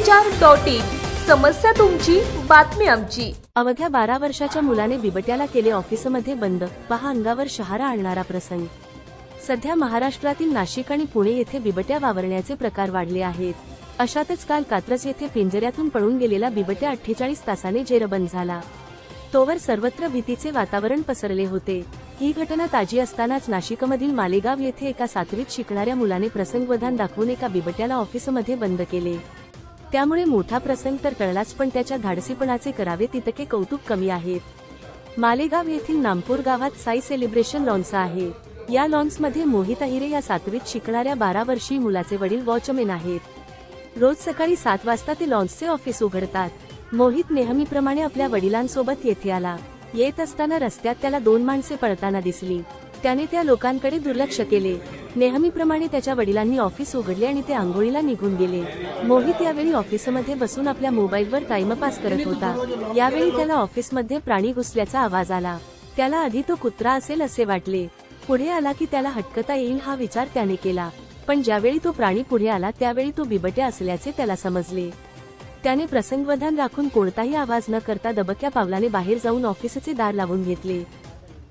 सत्यविचार.in समस्या तुमची, बातमी आमची। अवघ्या 12 वर्षाच्या मुलाने बिबट्याला केले ऑफिसमध्ये बंद, पहा अंगावर शहारा आणणारा प्रसंग। सध्या महाराष्ट्रातील नाशिक आणि पुणे येथे बिबट्या वावरण्याचे प्रकार वाढले आहेत। अशातच काल कात्रज येथे पिंजऱ्यातून पळून गेलेला बिबट्या 48 तासाने जेरबंद झाला। तोवर सर्वत्र भीतीचे वातावरण पसरले होते। ही घटना ताजी असतानाच नाशिकमधील मालेगाव येथे एका 7वीत शिकणाऱ्या मुलाने प्रसंगवधान दाखवून एका बिबट्याला ऑफिसमध्ये बंद केले। त्यामुळे मोठा प्रसंग तर टळलाच, पण त्याच्या धाडसीपणाचे करावे तितके कौतुक कमी आहेत। मालेगाव येथील नामपूर गावात साई सेलिब्रेशन लॉन्स आहे। या लॉन्समध्ये मोहित अहिरे या 7वीत शिकणाऱ्या 12 वर्षीय मुलाचे वडील वॉचमॅन आहेत। रोज सकाळी 7 वाजता ते लॉन्सचे ऑफिस उघडतात। मोहित नेहमीप्रमाणे आपल्या वडिलांसोबत येथे आला। येत असताना रस्त्यात त्याला 2 माणसे पळताना दिसली। त्याने त्या लोकांकडे दुर्लक्ष केले। नेहमीप्रमाणे त्याच्या वडिलांनी ऑफिस उघडले आणि ते आंघोळीला निघून गेले। मोहित यावेळी ऑफिसमध्ये बसून आपल्या मोबाईलवर टाइमपास करत होता। यावेळी त्याला ऑफिसमध्ये प्राणी घुसल्याचा आवाज आला। त्याला आधी तो कुत्रा असेल असे वाटले। पुढे आला की त्याला हटकता येईल हा विचार त्याने केला, पण ज्यावेळी तो प्राणी पुढे आला त्यावेळी तो बिबट्या असल्याचे त्याला समजले। त्याने प्रसंगवधान राखून कोणताही आवाज न करता दबक्या पावलाने बाहेर जाऊन ऑफिसचे दार लावून घेतले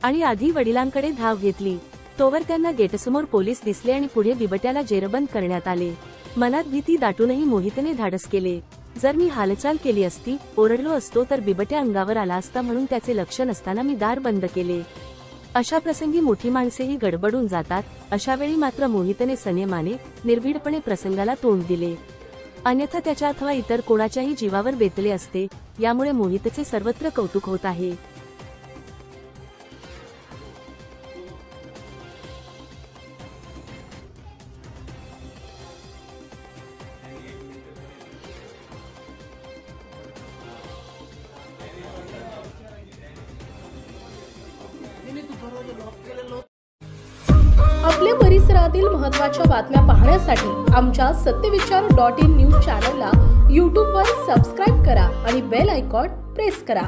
आणि आधी वडिलांकडे धाव घेतली। तोवर त्यांना गेटसमोर पोलीस दिसले आणि पुढे बिबट्याला जेरबंद करण्यात आले। मनात भीती दाटूनही मोहितने धाडस केले। जर मी हालचाल केली असती, ओरडलो असतो तर बिबट्या अंगावर आला असता, म्हणून त्याचे लक्ष नसताना मी दार बंद केले। अशा प्रसंगी मोठी माणसेही गडबडून जातात। अशा वेळी मात्र मोहितने संयमाने, निर्भीडपणे प्रसंगाला तोंड दिले, अन्यथा त्याच्या अथवा इतर कोणाच्याही जीवावर बेतले असते। यामुळे मोहितचे सर्वत्र कौतुक होत आहे। आपल्या परिसरातील महत्त्वाच्या बातम्या पाहण्यासाठी आमच्या सत्यविचार.in न्यूज चॅनलला YouTube वर सबस्क्राइब करा आणि बेल आयकॉन प्रेस करा।